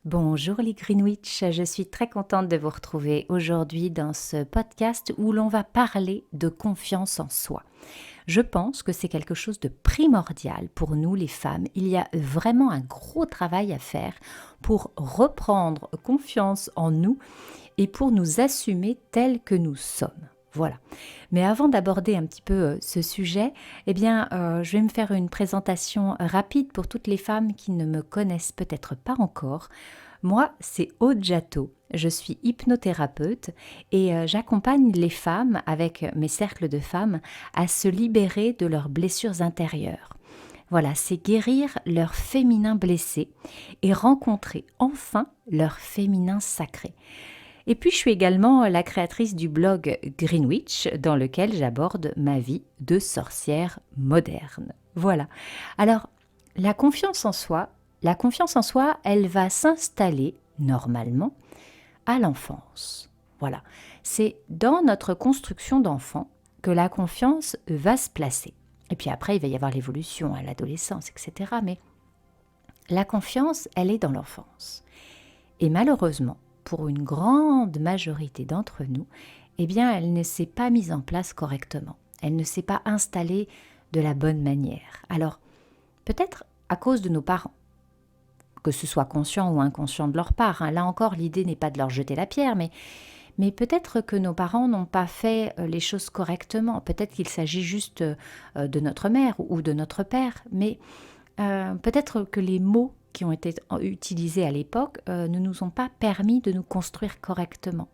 Bonjour les Greenwich, je suis très contente de vous retrouver aujourd'hui dans ce podcast où l'on va parler de confiance en soi. Je pense que c'est quelque chose de primordial pour nous les femmes. Il y a vraiment un gros travail à faire pour reprendre confiance en nous et pour nous assumer tels que nous sommes. Voilà. Mais avant d'aborder un petit peu ce sujet, je vais me faire une présentation rapide pour toutes les femmes qui ne me connaissent peut-être pas encore. Moi, c'est Aude Jattot. Je suis hypnothérapeute et j'accompagne les femmes avec mes cercles de femmes à se libérer de leurs blessures intérieures. Voilà, c'est guérir leur féminin blessé et rencontrer enfin leur féminin sacré. Et puis, je suis également la créatrice du blog Greenwich, dans lequel j'aborde ma vie de sorcière moderne. Voilà. Alors, la confiance en soi, elle va s'installer normalement à l'enfance. Voilà. C'est dans notre construction d'enfant que la confiance va se placer. Et puis après, il va y avoir l'évolution à l'adolescence, etc. Mais la confiance, elle est dans l'enfance. Et malheureusement, pour une grande majorité d'entre nous, elle ne s'est pas mise en place correctement. Elle ne s'est pas installée de la bonne manière. Alors, peut-être à cause de nos parents, que ce soit conscient ou inconscient de leur part. Là encore, l'idée n'est pas de leur jeter la pierre, mais peut-être que nos parents n'ont pas fait les choses correctement. Peut-être qu'il s'agit juste de notre mère ou de notre père, mais peut-être que les mots qui ont été utilisés à l'époque ne nous ont pas permis de nous construire correctement.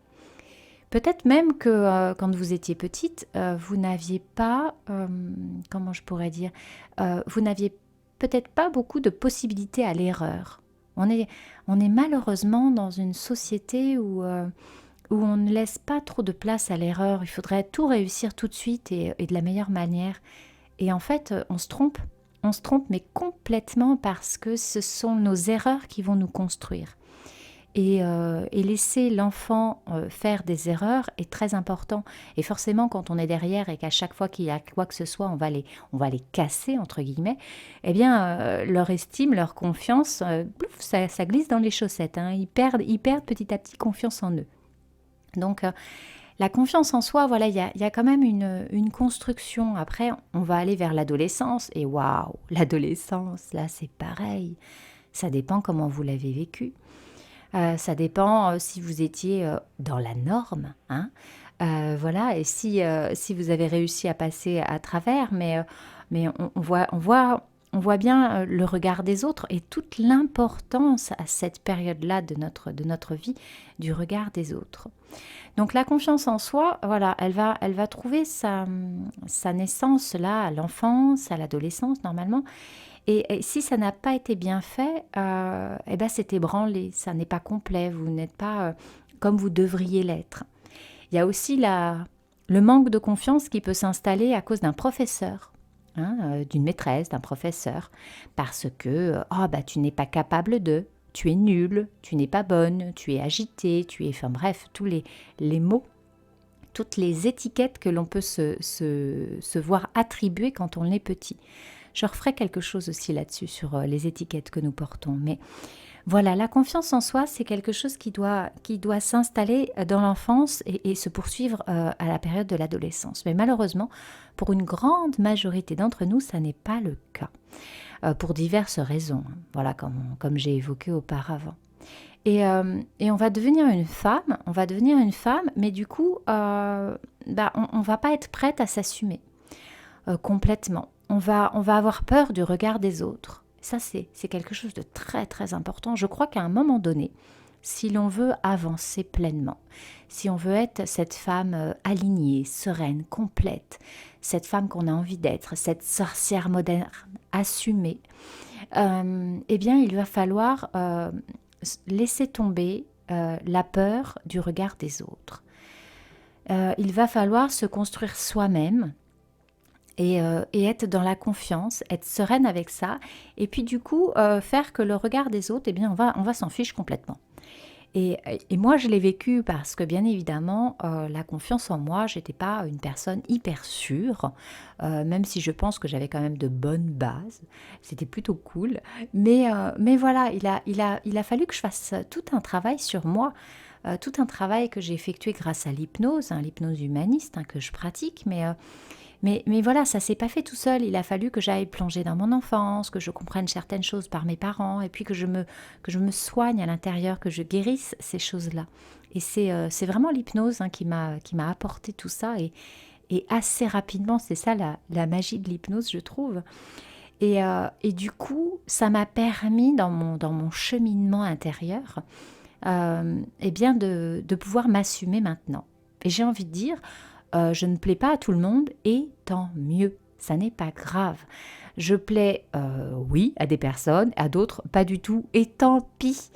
Peut-être même que quand vous étiez petite, vous n'aviez pas, comment je pourrais dire, vous n'aviez peut-être pas beaucoup de possibilités à l'erreur. On est malheureusement dans une société où on ne laisse pas trop de place à l'erreur. Il faudrait tout réussir tout de suite et de la meilleure manière. Et en fait, on se trompe. On se trompe, mais complètement parce que ce sont nos erreurs qui vont nous construire. Et laisser l'enfant faire des erreurs est très important. Et forcément, quand on est derrière et qu'à chaque fois qu'il y a quoi que ce soit, on va les casser, entre guillemets, leur estime, leur confiance, ça glisse dans les chaussettes. Ils perdent petit à petit confiance en eux. Donc, la confiance en soi, voilà, il y a quand même une construction. Après, on va aller vers l'adolescence. Et waouh, l'adolescence, là, c'est pareil. Ça dépend comment vous l'avez vécu. Ça dépend si vous étiez dans la norme. Voilà, et si vous avez réussi à passer à travers. Mais on voit bien le regard des autres et toute l'importance à cette période-là de notre vie du regard des autres. Donc la confiance en soi, voilà, elle va trouver sa naissance là, à l'enfance, à l'adolescence normalement. Et si ça n'a pas été bien fait, c'est ébranlé, ça n'est pas complet, vous n'êtes pas comme vous devriez l'être. Il y a aussi le manque de confiance qui peut s'installer à cause d'un professeur, d'une maîtresse, d'un professeur, parce que tu n'es pas capable de, tu es nulle, tu n'es pas bonne, tu es agitée, enfin bref, tous les mots, toutes les étiquettes que l'on peut se voir attribuer quand on est petit. Je referai quelque chose aussi là-dessus sur les étiquettes que nous portons. Mais voilà, la confiance en soi, c'est quelque chose qui doit s'installer dans l'enfance et se poursuivre à la période de l'adolescence. Mais malheureusement, pour une grande majorité d'entre nous, ça n'est pas le cas. Pour diverses raisons, voilà, comme j'ai évoqué auparavant. Et on va devenir une femme, mais du coup, on ne va pas être prête à s'assumer complètement. On va avoir peur du regard des autres. Ça, c'est quelque chose de très, très important. Je crois qu'à un moment donné, si l'on veut avancer pleinement, si on veut être cette femme alignée, sereine, complète, cette femme qu'on a envie d'être, cette sorcière moderne, assumée, il va falloir laisser tomber la peur du regard des autres. Il va falloir se construire soi-même, et être dans la confiance, être sereine avec ça, et puis du coup faire que le regard des autres, on va s'en fiche complètement. Et moi, je l'ai vécu parce que, bien évidemment, la confiance en moi, j'étais pas une personne hyper sûre, même si je pense que j'avais quand même de bonnes bases. C'était plutôt cool. Mais voilà, il a fallu que je fasse tout un travail sur moi, tout un travail que j'ai effectué grâce à l'hypnose, hein, l'hypnose humaniste hein, que je pratique. Mais voilà, ça s'est pas fait tout seul. Il a fallu que j'aille plonger dans mon enfance, que je comprenne certaines choses par mes parents, et puis que je me soigne à l'intérieur, que je guérisse ces choses-là. Et c'est vraiment l'hypnose hein, qui m'a apporté tout ça. Et assez rapidement, c'est ça la magie de l'hypnose, je trouve. Et du coup, ça m'a permis dans mon cheminement intérieur, eh bien de pouvoir m'assumer maintenant. Et j'ai envie de dire, je ne plais pas à tout le monde et tant mieux, ça n'est pas grave. Je plais, oui, à des personnes, à d'autres pas du tout et tant pis.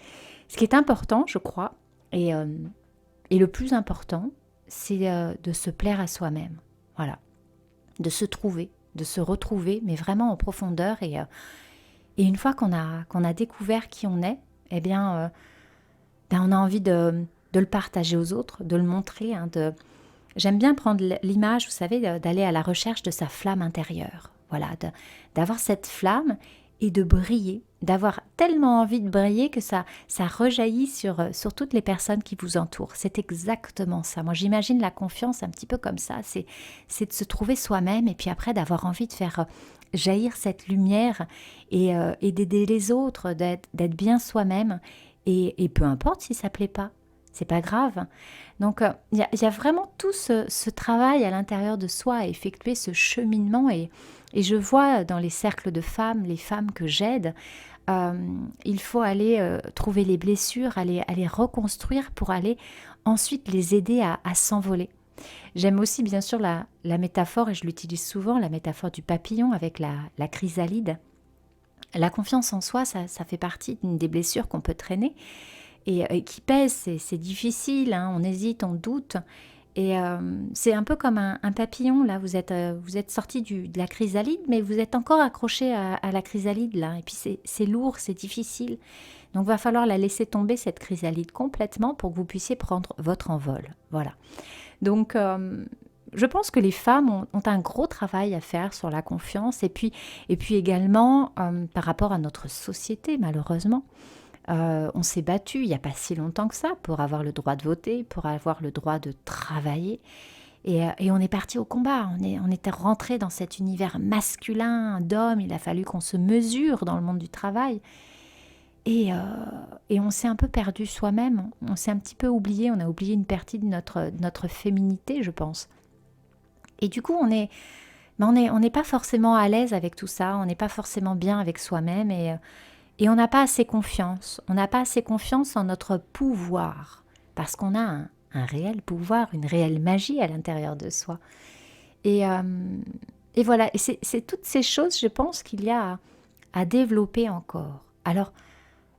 Ce qui est important, je crois, et le plus important, c'est de se plaire à soi-même. Voilà, de se trouver, de se retrouver, mais vraiment en profondeur. Et une fois qu'on a découvert qui on est, eh bien, on a envie de le partager aux autres, de le montrer, hein, J'aime bien prendre l'image, vous savez, d'aller à la recherche de sa flamme intérieure. Voilà, d'avoir cette flamme et de briller, d'avoir tellement envie de briller que ça rejaillit sur toutes les personnes qui vous entourent. C'est exactement ça. Moi, j'imagine la confiance un petit peu comme ça. C'est de se trouver soi-même et puis après d'avoir envie de faire jaillir cette lumière et d'aider les autres, d'être bien soi-même. Et peu importe si ça ne plaît pas. C'est pas grave. Donc, il y a vraiment tout ce travail à l'intérieur de soi à effectuer, ce cheminement. Et je vois dans les cercles de femmes, les femmes que j'aide, il faut aller trouver les blessures, aller reconstruire pour aller ensuite les aider à s'envoler. J'aime aussi bien sûr la métaphore, et je l'utilise souvent, la métaphore du papillon avec la chrysalide. La confiance en soi, ça fait partie d'une des blessures qu'on peut traîner. Et qui pèse, c'est difficile, hein, on hésite, on doute. Et c'est un peu comme un papillon, là, vous êtes sorti de la chrysalide, mais vous êtes encore accroché à la chrysalide, là. Et puis c'est lourd, c'est difficile. Donc, il va falloir la laisser tomber, cette chrysalide, complètement pour que vous puissiez prendre votre envol. Voilà. Donc, je pense que les femmes ont un gros travail à faire sur la confiance. Et puis également, par rapport à notre société, malheureusement. On s'est battu il n'y a pas si longtemps que ça pour avoir le droit de voter, pour avoir le droit de travailler. Et on est parti au combat, on était rentré dans cet univers masculin d'hommes, il a fallu qu'on se mesure dans le monde du travail. Et on s'est un peu perdu soi-même, on s'est un petit peu oublié, on a oublié une partie de notre féminité, je pense. Et du coup, on n'est pas forcément à l'aise avec tout ça, on n'est pas forcément bien avec soi-même et on n'a pas assez confiance. On n'a pas assez confiance en notre pouvoir. Parce qu'on a un réel pouvoir, une réelle magie à l'intérieur de soi. Et voilà. Et c'est toutes ces choses, je pense, qu'il y a à développer encore. Alors,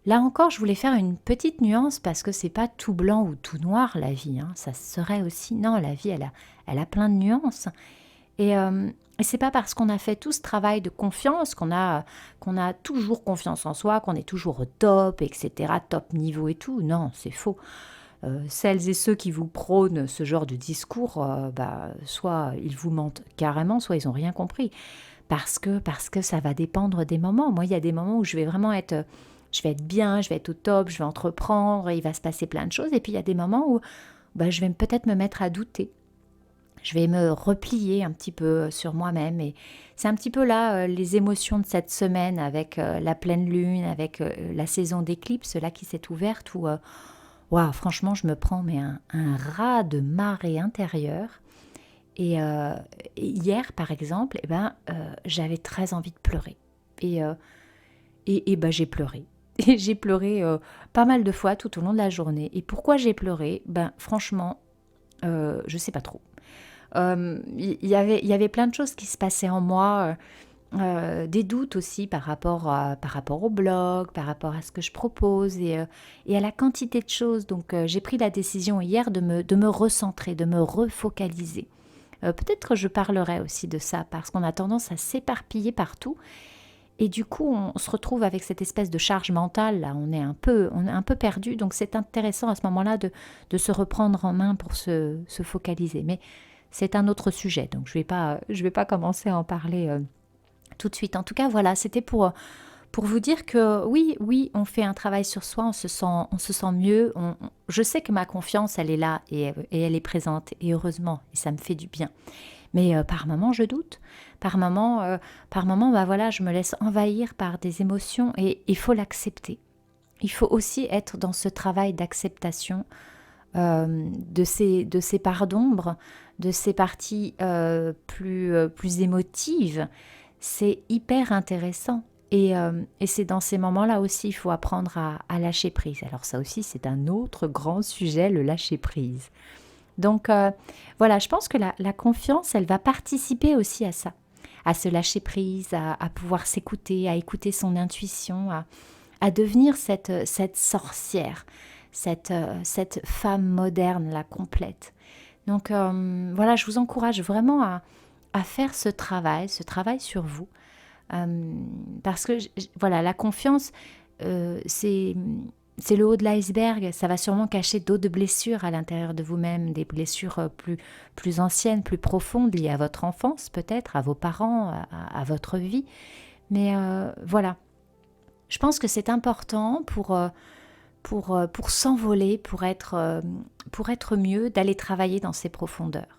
là encore, je voulais faire une petite nuance parce que c'est pas tout blanc ou tout noir, la vie. Hein. Ça serait aussi... Non, la vie, elle a plein de nuances. Et c'est pas parce qu'on a fait tout ce travail de confiance qu'on a toujours confiance en soi, qu'on est toujours au top, etc., top niveau et tout. Non, c'est faux. Celles et ceux qui vous prônent ce genre de discours, soit ils vous mentent carrément, soit ils n'ont rien compris. Parce que ça va dépendre des moments. Moi, il y a des moments où je vais vraiment être bien, je vais être au top, je vais entreprendre, il va se passer plein de choses. Et puis, il y a des moments où je vais peut-être me mettre à douter. Je vais me replier un petit peu sur moi-même et c'est un petit peu là les émotions de cette semaine avec la pleine lune, avec la saison d'éclipse là qui s'est ouverte où franchement je me prends un raz de marée intérieure et hier par exemple j'avais très envie de pleurer et j'ai pleuré. Et j'ai pleuré pas mal de fois tout au long de la journée. Et pourquoi j'ai pleuré? Franchement, je sais pas trop. Il y avait plein de choses qui se passaient en moi, des doutes aussi par rapport au blog, par rapport à ce que je propose et à la quantité de choses. Donc j'ai pris la décision hier de me recentrer, de me refocaliser. Peut-être que je parlerai aussi de ça parce qu'on a tendance à s'éparpiller partout Et du coup, on se retrouve avec cette espèce de charge mentale, là, on est un peu perdu. Donc c'est intéressant à ce moment-là de se reprendre en main pour se focaliser. Mais c'est un autre sujet, donc je vais pas commencer à en parler tout de suite. En tout cas, voilà, c'était pour vous dire que oui, on fait un travail sur soi, on se sent mieux. Je sais que ma confiance, elle est là et elle est présente, et heureusement, et ça me fait du bien. Mais par moments, je doute. Par moments, bah voilà, je me laisse envahir par des émotions et il faut l'accepter. Il faut aussi être dans ce travail d'acceptation de ces parts d'ombre, de ces parties plus émotives. C'est hyper intéressant. Et c'est dans ces moments-là aussi, il faut apprendre à lâcher prise. Alors ça aussi, c'est un autre grand sujet, le lâcher prise. Donc voilà, je pense que la confiance, elle va participer aussi à ça, à se lâcher prise, à pouvoir s'écouter, à écouter son intuition, à devenir cette sorcière, cette femme moderne, la complète. Donc voilà, je vous encourage vraiment à faire ce travail sur vous. Parce que voilà, la confiance, c'est le haut de l'iceberg. Ça va sûrement cacher d'autres blessures à l'intérieur de vous-même, des blessures plus anciennes, plus profondes, liées à votre enfance peut-être, à vos parents, à votre vie. Mais voilà, je pense que c'est important pour s'envoler, pour être mieux, d'aller travailler dans ces profondeurs.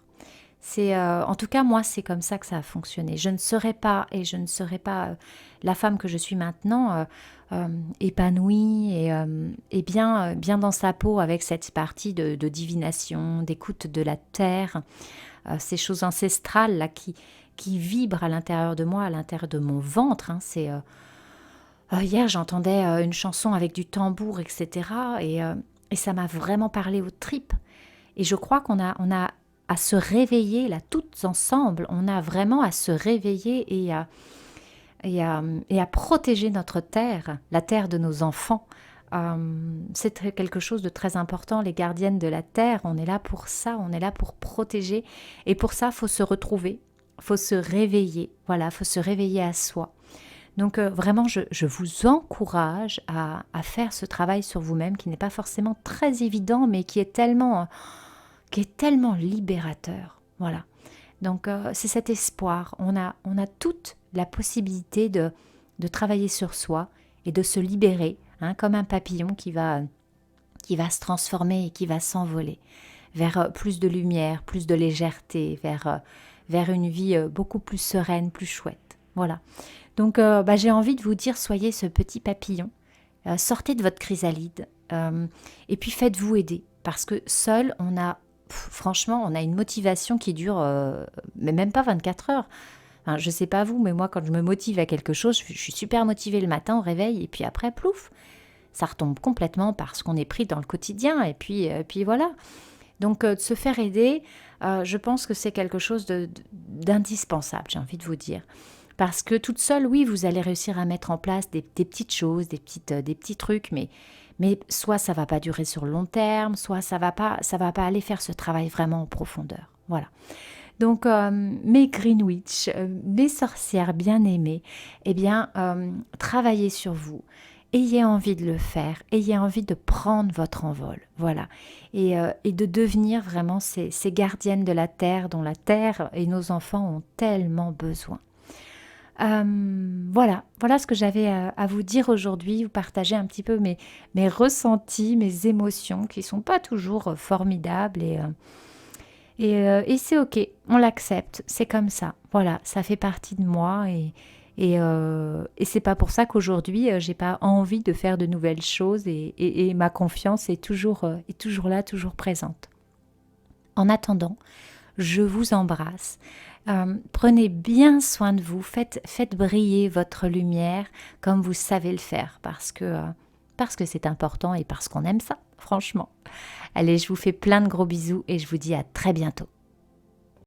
En tout cas, moi, c'est comme ça que ça a fonctionné. Je ne serais pas la femme que je suis maintenant, épanouie et bien dans sa peau avec cette partie de divination, d'écoute de la terre, ces choses ancestrales là qui vibrent à l'intérieur de moi, à l'intérieur de mon ventre. Hein. Hier, j'entendais une chanson avec du tambour, etc. Et ça m'a vraiment parlé aux tripes. Et je crois qu'on a à se réveiller, là, toutes ensemble, on a vraiment à se réveiller et à protéger notre terre, la terre de nos enfants. C'est quelque chose de très important, les gardiennes de la terre, on est là pour ça, on est là pour protéger. Et pour ça, il faut se retrouver, il faut se réveiller, voilà, il faut se réveiller à soi. Donc vraiment, je vous encourage à faire ce travail sur vous-même qui n'est pas forcément très évident, mais qui est tellement libérateur. Voilà. Donc c'est cet espoir. On a toute la possibilité de travailler sur soi et de se libérer, hein, comme un papillon qui va se transformer et qui va s'envoler vers plus de lumière, plus de légèreté, vers une vie beaucoup plus sereine, plus chouette. Voilà. Donc j'ai envie de vous dire, soyez ce petit papillon, sortez de votre chrysalide et puis faites-vous aider. Parce que seul, franchement, on a une motivation qui dure, mais même pas 24 heures. Enfin, je sais pas vous, mais moi, quand je me motive à quelque chose, je suis super motivée le matin au réveil, et puis après, plouf, ça retombe complètement parce qu'on est pris dans le quotidien, et puis voilà. Donc, de se faire aider, je pense que c'est quelque chose d'indispensable, j'ai envie de vous dire. Parce que toute seule, oui, vous allez réussir à mettre en place des petites choses, des petits trucs, mais soit ça va pas durer sur le long terme, soit ça va pas aller faire ce travail vraiment en profondeur. Voilà. Donc mes Greenwich, mes sorcières bien-aimées, eh bien travaillez sur vous. Ayez envie de le faire, ayez envie de prendre votre envol, voilà, et de devenir vraiment ces gardiennes de la terre dont la terre et nos enfants ont tellement besoin. Voilà ce que j'avais à vous dire aujourd'hui, vous partager un petit peu mes ressentis, mes émotions qui sont pas toujours formidables et c'est ok, on l'accepte, c'est comme ça, voilà, ça fait partie de moi et c'est pas pour ça qu'aujourd'hui j'ai pas envie de faire de nouvelles choses et ma confiance est toujours là, toujours présente. En attendant, je vous embrasse. Prenez bien soin de vous, faites briller votre lumière comme vous savez le faire parce que c'est important et parce qu'on aime ça, franchement. Allez, je vous fais plein de gros bisous et je vous dis à très bientôt.